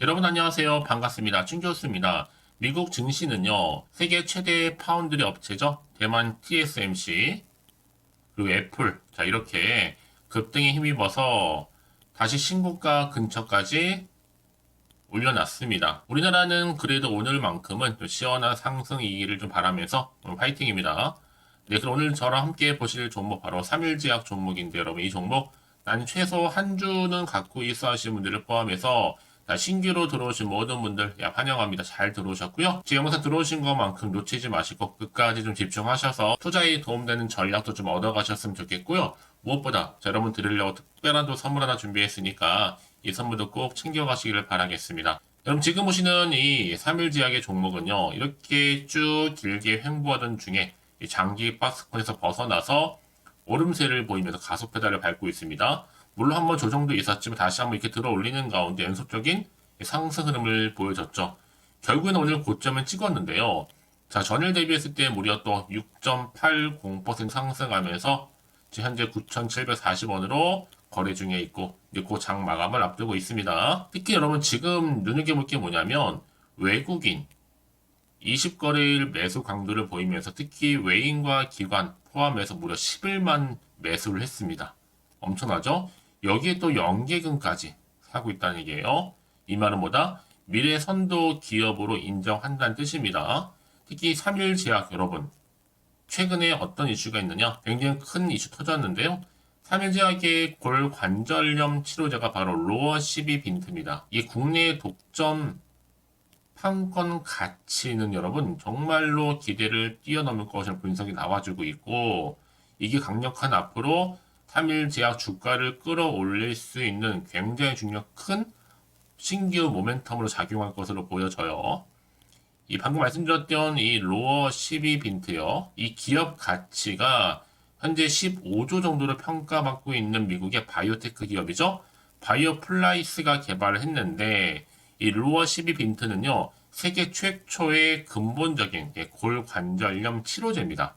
여러분 안녕하세요. 반갑습니다. 춘교수입니다. 미국 증시는요, 세계 최대 파운드리 업체죠. 대만 TSMC, 그리고 애플. 자, 이렇게 급등에 힘입어서 다시 신고가 근처까지 올려놨습니다. 우리나라는 그래도 오늘만큼은 좀 시원한 상승이기를 좀 바라면서 오늘 파이팅입니다. 네, 그럼 오늘 저랑 함께 보실 종목 바로 3일제약 종목인데 여러분 이 종목 난 최소 한 주는 갖고 있어 하시는 분들을 포함해서 신규로 들어오신 모든 분들 환영합니다. 잘 들어오셨고요. 제 영상 들어오신 것만큼 놓치지 마시고 끝까지 좀 집중하셔서 투자에 도움되는 전략도 좀 얻어가셨으면 좋겠고요. 무엇보다 여러분 드리려고 특별한 또 선물 하나 준비했으니까 이 선물도 꼭 챙겨가시기를 바라겠습니다. 여러분 지금 보시는 이 3일제약의 종목은요. 이렇게 쭉 길게 횡보하던 중에 장기 박스권에서 벗어나서 오름세를 보이면서 가속 페달을 밟고 있습니다. 물론 한번 조정도 있었지만 다시 한번 이렇게 들어 올리는 가운데 연속적인 상승 흐름을 보여줬죠. 결국에는 오늘 고점을 찍었는데요. 자, 전일 대비했을 때 무려 또 6.80% 상승하면서 현재 9,740원으로 거래 중에 있고 이제 그 장 마감을 앞두고 있습니다. 특히 여러분 지금 눈여겨볼 게 뭐냐면 외국인 20거래일 매수 강도를 보이면서 특히 외인과 기관 포함해서 무려 11만 매수를 했습니다. 엄청나죠? 여기에 또 연계금까지 사고 있다는 얘기예요. 이 말은 뭐다? 미래 선도 기업으로 인정한다는 뜻입니다. 특히 3일제약 여러분 최근에 어떤 이슈가 있느냐? 굉장히 큰 이슈 터졌는데요. 3일제약의 골관절염 치료제가 바로 로어 12 빈트입니다. 이 국내 독점 판권 가치는 여러분 정말로 기대를 뛰어넘을 것이라는 분석이 나와주고 있고 이게 강력한 앞으로 3일 제약 주가를 끌어올릴 수 있는 굉장히 중요한 큰 신규 모멘텀으로 작용할 것으로 보여져요. 이 방금 말씀드렸던 이 로어 12 빈트요. 이 기업 가치가 현재 15조 정도로 평가받고 있는 미국의 바이오테크 기업이죠. 바이오플라이스가 개발을 했는데 이 로어 12 빈트는요. 세계 최초의 근본적인 골관절염 치료제입니다.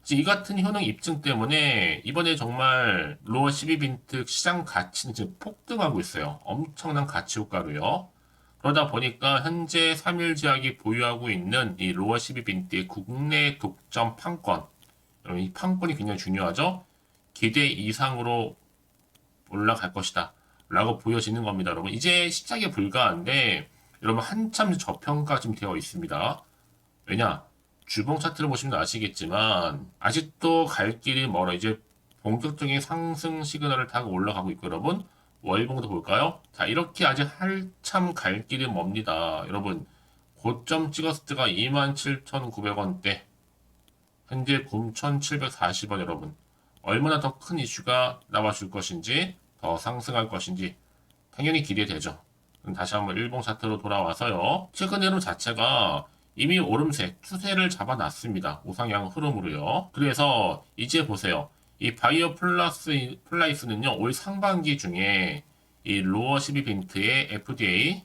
이 같은 효능 입증 때문에 이번에 정말 로어 12 빈트 시장 가치는 지금 폭등하고 있어요. 엄청난 가치 효과로요. 그러다 보니까 현재 3일제약이 보유하고 있는 이 로어 12 빈트의 국내 독점 판권, 이 판권이 굉장히 중요하죠. 기대 이상으로 올라갈 것이다 라고 보여지는 겁니다. 여러분 이제 시작에 불과한데 여러분 한참 저평가 좀 되어 있습니다. 왜냐? 주봉 차트를 보시면 아시겠지만 아직도 갈 길이 멀어. 이제 본격적인 상승 시그널을 타고 올라가고 있고 여러분 월봉도 볼까요? 자 이렇게 아직 한참 갈 길이 멉니다. 여러분 고점 찍었을 때가 27,900원대 현재 9,740원 여러분 얼마나 더 큰 이슈가 나와줄 것인지 더 상승할 것인지 당연히 기대되죠. 다시 한번 일봉 차트로 돌아와서요. 최근 흐름 자체가 이미 오름세, 추세를 잡아놨습니다. 우상향 흐름으로요. 그래서 이제 보세요. 이 바이오 플라이스는요, 올 상반기 중에 이 로어 12 빈트의 FDA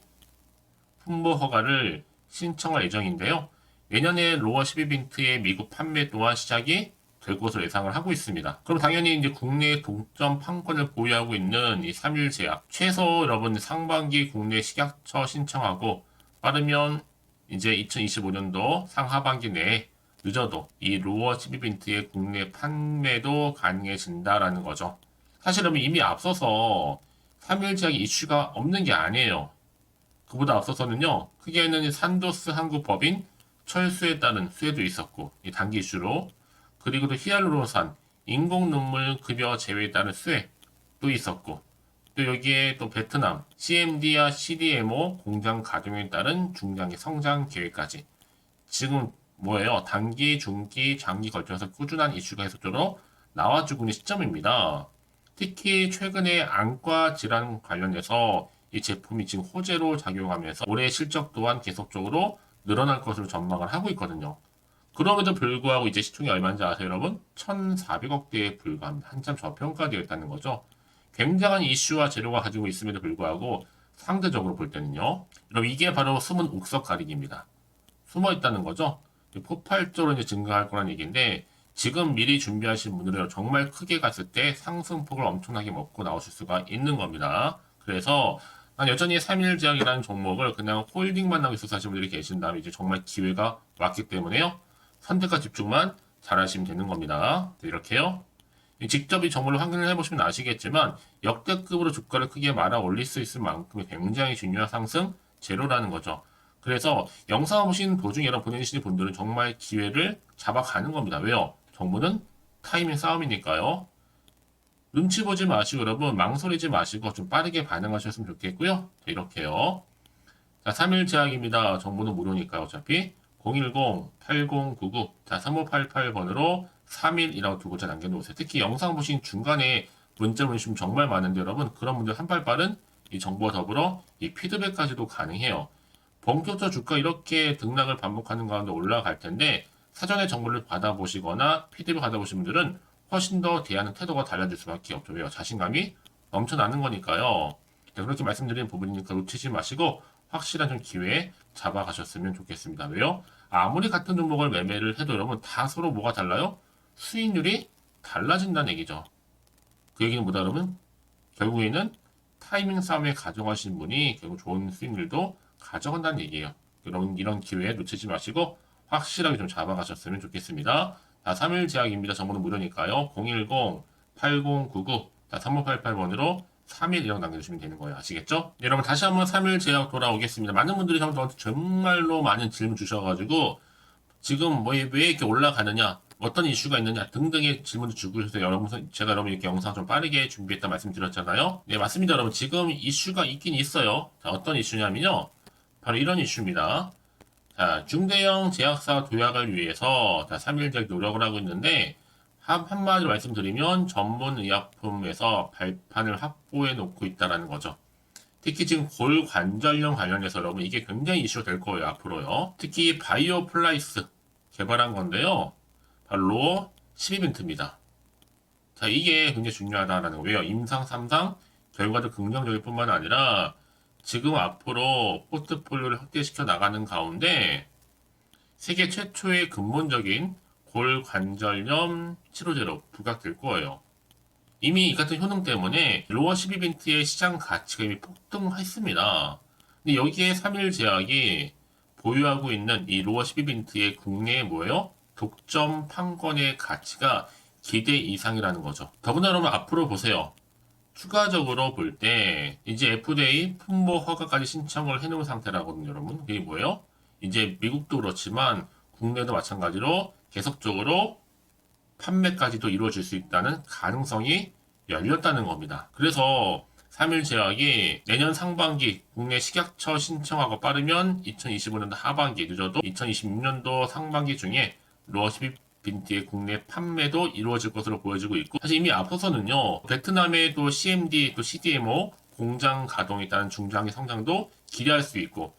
품목 허가를 신청할 예정인데요. 내년에 로어 12 빈트의 미국 판매 또한 시작이 될 것으로 예상을 하고 있습니다. 그럼 당연히 이제 국내 독점 판권을 보유하고 있는 이 3일제약 최소 여러분 상반기 국내 식약처 신청하고 빠르면 이제 2025년도 상하반기 내에 늦어도 이 로어 12빈트의 국내 판매도 가능해진다라는 거죠. 사실은 이미 앞서서 3일제약이 이슈가 없는 게 아니에요. 그보다 앞서서는요, 크게는 산도스 한국 법인 철수에 따른 수혜도 있었고, 이 단기 이슈로 그리고 또 히알루론산, 인공눈물 급여 제외에 따른 수혜도 있었고 또 여기에 또 베트남, CMD와 CDMO 공장 가동에 따른 중장기 성장 계획까지 지금 뭐예요? 단기, 중기, 장기 걸쳐서 꾸준한 이슈가 계속적으로 나와주고 있는 시점입니다. 특히 최근에 안과 질환 관련해서 이 제품이 지금 호재로 작용하면서 올해 실적 또한 계속적으로 늘어날 것으로 전망을 하고 있거든요. 그럼에도 불구하고 이제 시총이 얼마인지 아세요, 여러분? 1,400억대에 불과합니다. 한참 저평가되어 있다는 거죠. 굉장한 이슈와 재료가 가지고 있음에도 불구하고 상대적으로 볼 때는요. 여러분 이게 바로 숨은 옥석 가리기입니다. 숨어 있다는 거죠. 폭발적으로 이제 증가할 거란 얘기인데 지금 미리 준비하신 분들은 정말 크게 갔을 때 상승폭을 엄청나게 먹고 나오실 수가 있는 겁니다. 그래서 여전히 3일 제약이라는 종목을 그냥 홀딩만 하고 있어서 하시는 분들이 계신다면 이제 정말 기회가 왔기 때문에요. 선택과 집중만 잘 하시면 되는 겁니다. 이렇게요. 직접 이 정보를 확인을 해보시면 아시겠지만 역대급으로 주가를 크게 말아 올릴 수 있을 만큼 굉장히 중요한 상승 재료라는 거죠. 그래서 영상 보신 도중 여러분 보내주시는 분들은 정말 기회를 잡아가는 겁니다. 왜요? 정보는 타이밍 싸움이니까요. 눈치 보지 마시고 여러분 망설이지 마시고 좀 빠르게 반응하셨으면 좋겠고요. 이렇게요. 자, 3일 제약입니다. 정보는 무료니까요. 어차피 010-8099 자, 3588번으로 3일이라고 두 글자 남겨놓으세요. 특히 영상 보신 중간에 문자 보내주시면 정말 많은데 여러분 그런 분들 한 발 빠른 이 정보와 더불어 이 피드백까지도 가능해요. 본격적 주가 이렇게 등락을 반복하는 가운데 올라갈 텐데 사전에 정보를 받아보시거나 피드백 받아보신 분들은 훨씬 더 대하는 태도가 달라질 수밖에 없죠. 왜요? 자신감이 넘쳐나는 거니까요. 자, 그렇게 말씀드린 부분이니까 놓치지 마시고 확실한 좀 기회 잡아가셨으면 좋겠습니다. 왜요? 아무리 같은 종목을 매매를 해도 여러분 다 서로 뭐가 달라요? 수익률이 달라진다는 얘기죠. 그 얘기는 뭐다 그러면 결국에는 타이밍 싸움에 가져가신 분이 결국 좋은 수익률도 가져간다는 얘기예요. 여러분 이런 기회 놓치지 마시고 확실하게 좀 잡아가셨으면 좋겠습니다. 자, 3일 제약입니다. 정보는 무료니까요. 010-8099 3588번으로 3일이라고 남겨주시면 되는 거예요. 아시겠죠? 네, 여러분 다시 한번 3일 제약 돌아오겠습니다. 많은 분들이 저한테 정말로 많은 질문 주셔가지고 지금 왜 이렇게 올라가느냐 어떤 이슈가 있느냐 등등의 질문을 주고 있어서 여러분 제가 여러분 이렇게 영상 좀 빠르게 준비했다 말씀드렸잖아요. 네, 맞습니다. 여러분 지금 이슈가 있긴 있어요. 자, 어떤 이슈냐면요. 바로 이런 이슈입니다. 자, 중대형 제약사 도약을 위해서 3일째 노력을 하고 있는데 한마디로 말씀드리면 전문 의약품에서 발판을 확보해 놓고 있다는 거죠. 특히 지금 골관절염 관련해서 여러분 이게 굉장히 이슈가 될 거예요. 앞으로요. 특히 바이오 플라이스 개발한 건데요. 바로 12벤트입니다. 자, 이게 굉장히 중요하다라는 거예요. 왜요? 임상 3상 결과도 긍정적일 뿐만 아니라 지금 앞으로 포트폴리오를 확대시켜 나가는 가운데 세계 최초의 근본적인 골관절염 치료제로 부각될 거예요. 이미 이 같은 효능 때문에 로어 12벤트의 시장 가치가 이미 폭등했습니다. 근데 여기에 3일 제약이 보유하고 있는 이 로어 12벤트의 국내 뭐예요? 독점 판권의 가치가 기대 이상이라는 거죠. 더구나 여러분 앞으로 보세요. 추가적으로 볼 때 이제 FDA 품목 허가까지 신청을 해놓은 상태라거든요, 여러분. 이게 뭐예요? 이제 미국도 그렇지만 국내도 마찬가지로 계속적으로 판매까지도 이루어질 수 있다는 가능성이 열렸다는 겁니다. 그래서 3일 제약이 내년 상반기 국내 식약처 신청하고 빠르면 2025년도 하반기 늦어도 2026년도 상반기 중에 로어 12빈티의 국내 판매도 이루어질 것으로 보여지고 있고 사실 이미 앞서서는요 베트남의 또 CMD 또 CDMO 공장 가동에 따른 중장기 성장도 기대할 수 있고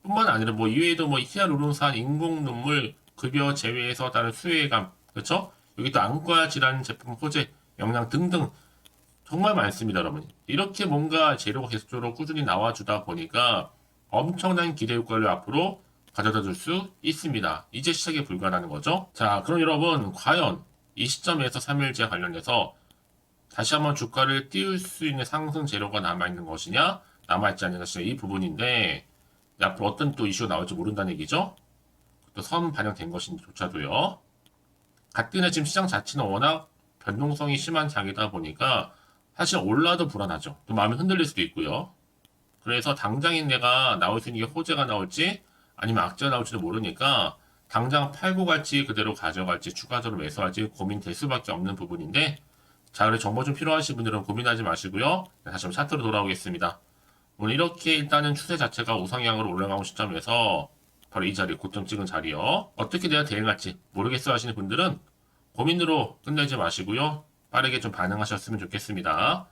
뿐만 아니라 뭐 이외에도 뭐 히알루론산 인공 눈물 급여 제외에서 따른 수혜감 그렇죠? 여기 또 안과 질환 제품 호재 영양 등등 정말 많습니다, 여러분. 이렇게 뭔가 재료가 계속적으로 꾸준히 나와주다 보니까 엄청난 기대 효과를 앞으로 가져다 줄 수 있습니다. 이제 시작에 불과하다는 거죠. 자, 그럼 여러분, 과연 이 시점에서 3일째 관련해서 다시 한번 주가를 띄울 수 있는 상승 재료가 남아있는 것이냐, 남아있지 않는 것이냐, 이 부분인데, 앞으로 어떤 또 이슈가 나올지 모른다는 얘기죠. 또 선 반영된 것인지조차도요. 가뜩이나 지금 시장 자체는 워낙 변동성이 심한 장이다 보니까 사실 올라도 불안하죠. 또 마음이 흔들릴 수도 있고요. 그래서 당장인 내가 나올 수 있는 게 호재가 나올지 아니면 악재가 나올지도 모르니까 당장 팔고 갈지 그대로 가져갈지 추가적으로 매수할지 고민될 수밖에 없는 부분인데 자, 그래 정보 좀 필요하신 분들은 고민하지 마시고요. 다시 한번 차트로 돌아오겠습니다. 오늘 이렇게 일단은 추세 자체가 우상향으로 올라가는 시점에서 바로 이 자리, 고점 찍은 자리요. 어떻게 내가 대응할지 모르겠어 하시는 분들은 고민으로 끝내지 마시고요. 빠르게 좀 반응하셨으면 좋겠습니다.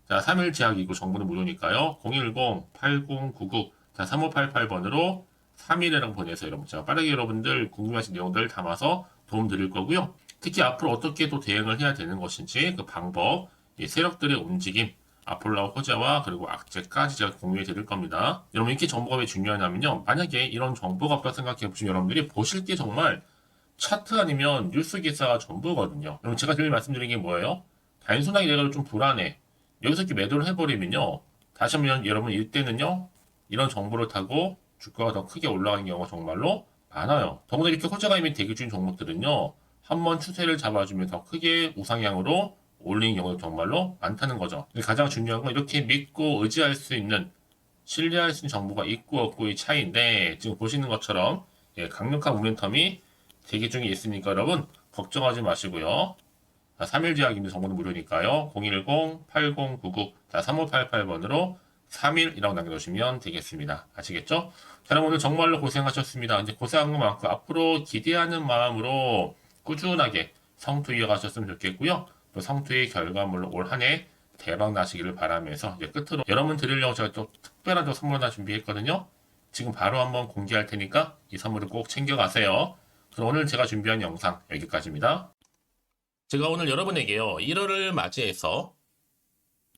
자, 3일 제약이고 정보는 무료니까요. 010-8099 자, 3588번으로 3일이랑 보내서 여러분 제가 빠르게 여러분들 궁금하신 내용들 담아서 도움 드릴 거고요. 특히 앞으로 어떻게 또 대응을 해야 되는 것인지 그 방법, 이 세력들의 움직임, 앞으로 나올 호재와 그리고 악재까지 제가 공유해 드릴 겁니다. 여러분 이렇게 정보가 왜 중요하냐면요. 만약에 이런 정보가 없다 생각해 보시면 여러분들이 보실 게 정말 차트 아니면 뉴스 기사가 전부거든요. 그럼 제가 늘 말씀드린 게 뭐예요? 단순하게 내가 좀 불안해. 여기서 이렇게 매도를 해버리면요. 다시 한번 여러분 이때는요 이런 정보를 타고 주가가 더 크게 올라가는 경우가 정말로 많아요. 더구나 이렇게 호재가 이미 대기 중인 종목들은요 한번 추세를 잡아주면서 크게 우상향으로 올리는 경우가 정말로 많다는 거죠. 가장 중요한 건 이렇게 믿고 의지할 수 있는 신뢰할 수 있는 정보가 있고 없고의 차이인데 지금 보시는 것처럼 강력한 모멘텀이 대기 중에 있으니까 여러분 걱정하지 마시고요. 3일 제약입니다. 정보는 무료니까요. 010-8099-3588번으로 3일이라고 남겨놓으시면 되겠습니다. 아시겠죠? 자, 여러분 오늘 정말로 고생하셨습니다. 이제 고생한 것만큼 앞으로 기대하는 마음으로 꾸준하게 성투 이어가셨으면 좋겠고요. 또 성투의 결과물로 올 한 해 대박 나시기를 바라면서 이제 끝으로 여러분 드리려고 제가 또 특별한 또 선물 하나 준비했거든요. 지금 바로 한번 공개할 테니까 이 선물을 꼭 챙겨가세요. 그럼 오늘 제가 준비한 영상 여기까지입니다. 제가 오늘 여러분에게요 1월을 맞이해서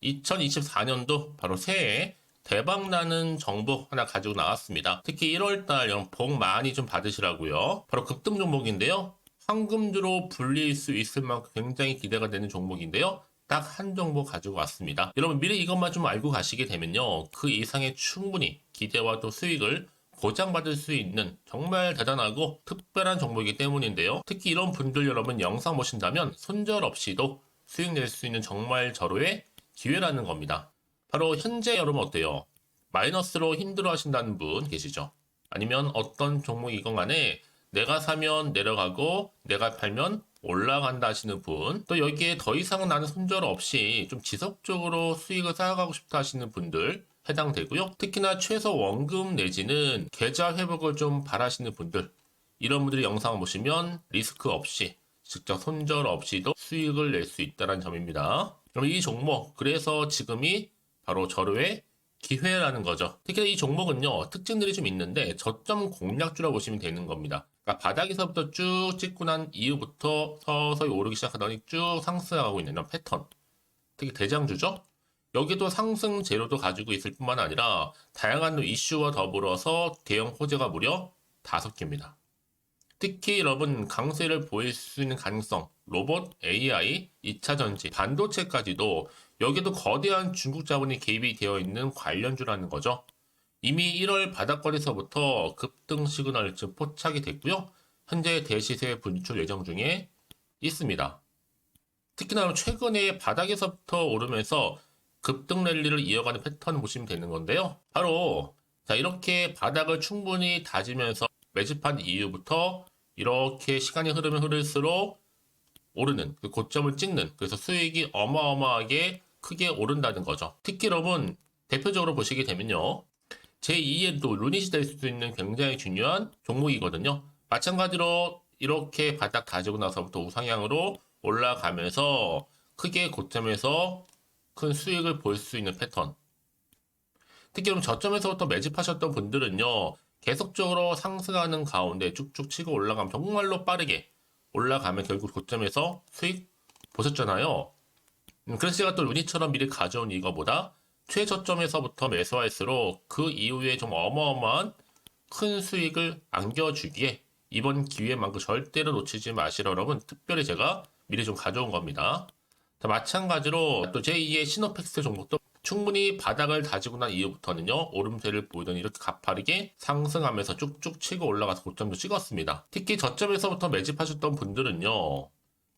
2024년도 바로 새해 대박나는 정보 하나 가지고 나왔습니다. 특히 1월달 복 많이 좀 받으시라고요. 바로 급등 종목인데요. 황금주로 불릴 수 있을 만큼 굉장히 기대가 되는 종목인데요. 딱 한 종목 가지고 왔습니다. 여러분 미리 이것만 좀 알고 가시게 되면요. 그 이상의 충분히 기대와 또 수익을 보장받을 수 있는 정말 대단하고 특별한 종목이기 때문인데요. 특히 이런 분들 여러분 영상 보신다면 손절없이도 수익 낼 수 있는 정말 절호의 기회라는 겁니다. 바로 현재 여러분 어때요? 마이너스로 힘들어 하신다는 분 계시죠? 아니면 어떤 종목이건 간에 내가 사면 내려가고 내가 팔면 올라간다 하시는 분, 또 여기에 더 이상 나는 손절 없이 좀 지속적으로 수익을 쌓아가고 싶다 하시는 분들 해당되고요. 특히나 최소 원금 내지는 계좌 회복을 좀 바라시는 분들, 이런 분들이 영상을 보시면 리스크 없이 직접 손절 없이도 수익을 낼 수 있다는 점입니다. 그럼 이 종목, 그래서 지금이 바로 절호의 기회라는 거죠. 특히 이 종목은요, 특징들이 좀 있는데 저점 공략주라고 보시면 되는 겁니다. 그러니까 바닥에서부터 쭉 찍고 난 이후부터 서서히 오르기 시작하더니 쭉 상승하고 있는 이런 패턴. 특히 대장주죠. 여기도 상승 재료도 가지고 있을 뿐만 아니라 다양한 이슈와 더불어서 대형 호재가 무려 5개입니다. 특히 여러분 강세를 보일 수 있는 가능성, 로봇, AI, 2차 전지, 반도체까지도 여기도 거대한 중국 자본이 개입이 되어 있는 관련주라는 거죠. 이미 1월 바닥거리서부터 급등 시그널 즉 포착이 됐고요. 현재 대시세 분출 예정 중에 있습니다. 특히나 최근에 바닥에서부터 오르면서 급등 랠리를 이어가는 패턴을 보시면 되는 건데요. 바로 자 이렇게 바닥을 충분히 다지면서 매집한 이후부터 이렇게 시간이 흐르면 흐를수록 오르는 그 고점을 찍는, 그래서 수익이 어마어마하게 크게 오른다는 거죠. 특히 여러분 대표적으로 보시게 되면요. 제2의 또 루닛이 될 수 있는 굉장히 중요한 종목이거든요. 마찬가지로 이렇게 바닥 다지고 나서부터 우상향으로 올라가면서 크게 고점에서 큰 수익을 볼 수 있는 패턴. 특히 그럼 저점에서부터 매집하셨던 분들은요. 계속적으로 상승하는 가운데 쭉쭉 치고 올라가면 정말로 빠르게 올라가면 결국 고점에서 수익 보셨잖아요. 그래서 제가 또 루닛처럼 미리 가져온 이거보다 최저점에서부터 매수할수록 그 이후에 좀 어마어마한 큰 수익을 안겨주기에 이번 기회만큼 절대로 놓치지 마시라 여러분 특별히 제가 미리 좀 가져온 겁니다. 자, 마찬가지로 또 제2의 시노펙스 종목도 충분히 바닥을 다지고 난 이후부터는요 오름세를 보이더니 이렇게 가파르게 상승하면서 쭉쭉 치고 올라가서 고점도 찍었습니다. 특히 저점에서부터 매집하셨던 분들은요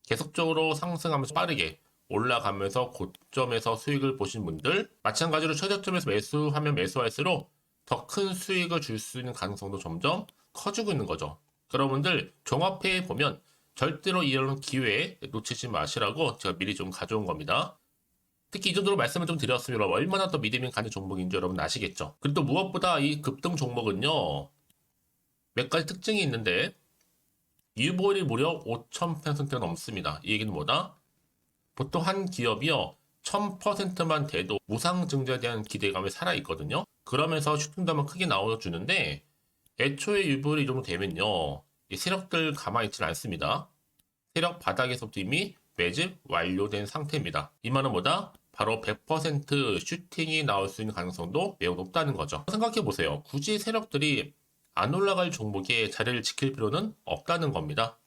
계속적으로 상승하면서 빠르게 올라가면서 고점에서 수익을 보신 분들, 마찬가지로 최저점에서 매수하면 매수할수록 더 큰 수익을 줄 수 있는 가능성도 점점 커지고 있는 거죠. 여러분들 종합해 보면 절대로 이런 기회에 놓치지 마시라고 제가 미리 좀 가져온 겁니다. 특히 이 정도로 말씀을 좀 드렸으면 여러분 얼마나 더 믿음이 가는 종목인지 여러분 아시겠죠? 그리고 또 무엇보다 이 급등 종목은요 몇 가지 특징이 있는데 유보율이 무려 5000%가 넘습니다. 이 얘기는 뭐다? 보통 한 기업이요 1000%만 돼도 무상증자에 대한 기대감이 살아있거든요. 그러면서 슈팅도 크게 나와주는데 애초에 유보율이 이 정도 되면요 이 세력들 가만히 있지 않습니다. 세력 바닥에서부터 이미 매집 완료된 상태입니다. 이 말은 뭐다? 바로 100% 슈팅이 나올 수 있는 가능성도 매우 높다는 거죠. 생각해보세요. 굳이 세력들이 안 올라갈 종목에 자리를 지킬 필요는 없다는 겁니다.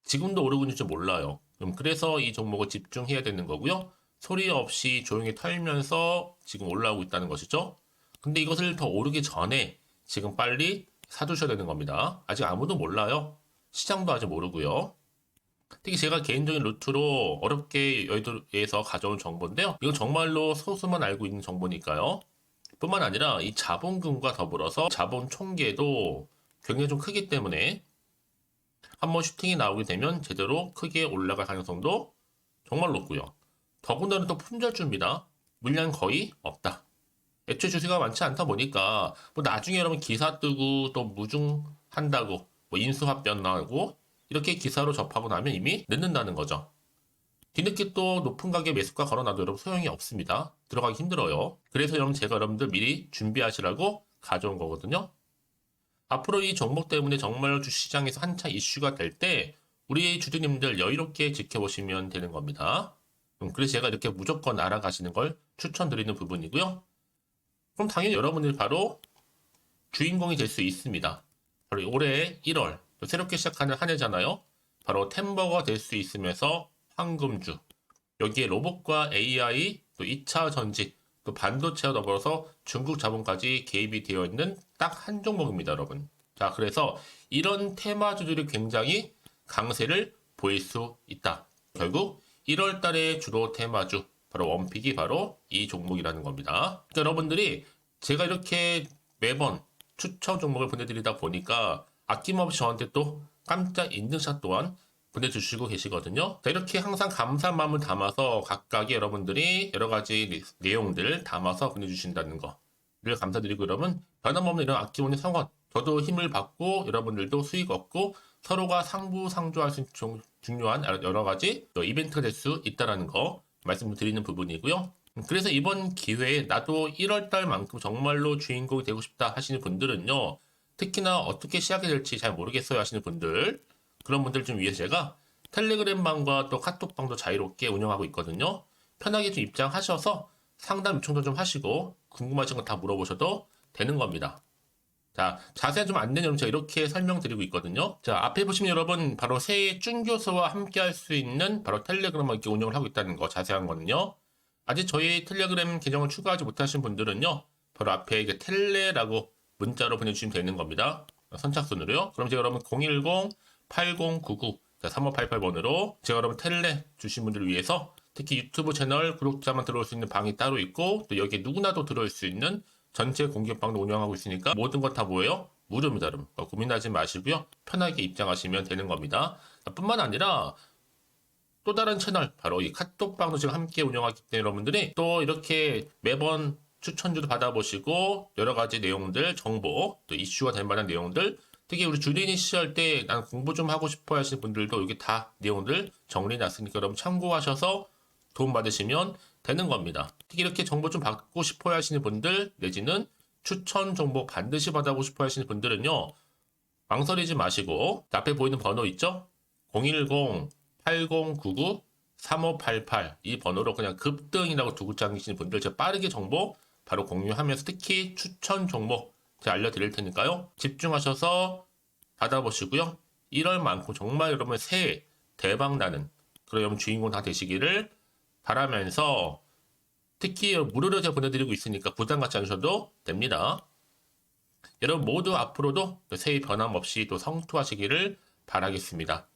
지금도 오르고 있는지 몰라요. 그래서 이 종목을 집중해야 되는 거고요. 소리 없이 조용히 털면서 지금 올라오고 있다는 것이죠. 근데 이것을 더 오르기 전에 지금 빨리 사두셔야 되는 겁니다. 아직 아무도 몰라요. 시장도 아직 모르고요. 특히 제가 개인적인 루트로 어렵게 여의도에서 가져온 정보인데요. 이건 정말로 소수만 알고 있는 정보니까요. 뿐만 아니라 이 자본금과 더불어서 자본 총계도 굉장히 좀 크기 때문에 한번 슈팅이 나오게 되면 제대로 크게 올라갈 가능성도 정말 높고요. 더군다나 또 품절주입니다. 물량 거의 없다. 애초에 주식가 많지 않다 보니까 뭐 나중에 여러분 기사 뜨고 또 무중한다고 뭐 인수합병 나고 이렇게 기사로 접하고 나면 이미 늦는다는 거죠. 뒤늦게 또 높은 가격에 매수가 걸어놔도 여러분 소용이 없습니다. 들어가기 힘들어요. 그래서 여러분 제가 여러분들 미리 준비하시라고 가져온 거거든요. 앞으로 이 종목 때문에 정말 주시장에서 한차 이슈가 될 때 우리 주주님들 여유롭게 지켜보시면 되는 겁니다. 그래서 제가 이렇게 무조건 알아가시는 걸 추천드리는 부분이고요. 그럼 당연히 여러분들이 바로 주인공이 될 수 있습니다. 바로 올해 1월 새롭게 시작하는 한 해잖아요. 바로 템버가 될 수 있으면서 황금주, 여기에 로봇과 AI, 또 2차 전지, 또 반도체와 더불어서 중국 자본까지 개입이 되어 있는 딱 한 종목입니다, 여러분. 자, 그래서 이런 테마주들이 굉장히 강세를 보일 수 있다. 결국 1월 달에 주로 테마주, 바로 원픽이 바로 이 종목이라는 겁니다. 그러니까 여러분들이 제가 이렇게 매번 추천 종목을 보내드리다 보니까 아낌없이 저한테 또 깜짝 인증샷 또한 보내주시고 계시거든요. 자, 이렇게 항상 감사한 마음을 담아서 각각의 여러분들이 여러 가지 내용들 담아서 보내주신다는 거를 감사드리고 여러분 변함없는 이런 아낌없는 성원 저도 힘을 받고 여러분들도 수익 얻고 서로가 상부상조할 수 있는 중요한 여러 가지 이벤트가 될 수 있다는 거 말씀드리는 부분이고요. 그래서 이번 기회에 나도 1월달만큼 정말로 주인공이 되고 싶다 하시는 분들은요. 특히나 어떻게 시작이 될지 잘 모르겠어요 하시는 분들 그런 분들 좀 위해서 제가 텔레그램방과 또 카톡방도 자유롭게 운영하고 있거든요. 편하게 좀 입장하셔서 상담 요청도 좀 하시고 궁금하신 거 다 물어보셔도 되는 겁니다. 자, 자세한 좀 안내는 제가 이렇게 설명드리고 있거든요. 자, 앞에 보시면 여러분 바로 새해 쭌교수와 함께 할 수 있는 바로 텔레그램을 이렇게 운영을 하고 있다는 거 자세한 거는요. 아직 저희 텔레그램 계정을 추가하지 못하신 분들은요. 바로 앞에 이제 텔레라고 문자로 보내주시면 되는 겁니다. 선착순으로요. 그럼 제가 여러분 010-8099-3588번으로 제가 여러분 텔레 주신 분들을 위해서 특히 유튜브 채널 구독자만 들어올 수 있는 방이 따로 있고 또 여기에 누구나도 들어올 수 있는 전체 공개방도 운영하고 있으니까 모든 것 다 뭐예요? 무료입니다, 여러분. 고민하지 마시고요. 편하게 입장하시면 되는 겁니다. 뿐만 아니라 또 다른 채널, 바로 이 카톡방도 지금 함께 운영하기 때문에 여러분들이 또 이렇게 매번 추천주도 받아보시고 여러 가지 내용들, 정보, 또 이슈가 될 만한 내용들 특히 우리 주린이 시절 때 난 공부 좀 하고 싶어 하시는 분들도 여기 다 내용들 정리해놨으니까 여러분 참고하셔서 도움 받으시면 되는 겁니다. 특히 이렇게 정보 좀 받고 싶어 하시는 분들 내지는 추천 정보 반드시 받아보고 싶어 하시는 분들은요. 망설이지 마시고 앞에 보이는 번호 있죠? 010-8099-3588 이 번호로 그냥 급등이라고 두 글자 남기시는 분들 제가 빠르게 정보 바로 공유하면서 특히 추천 종목 제가 알려드릴 테니까요. 집중하셔서 받아보시고요. 1월만큼 정말 여러분 새해 대박 나는 그런 여러분 주인공 다 되시기를 바라면서 특히 무료로 제가 보내드리고 있으니까 부담 갖지 않으셔도 됩니다. 여러분 모두 앞으로도 새해 변함없이 또 성투하시기를 바라겠습니다.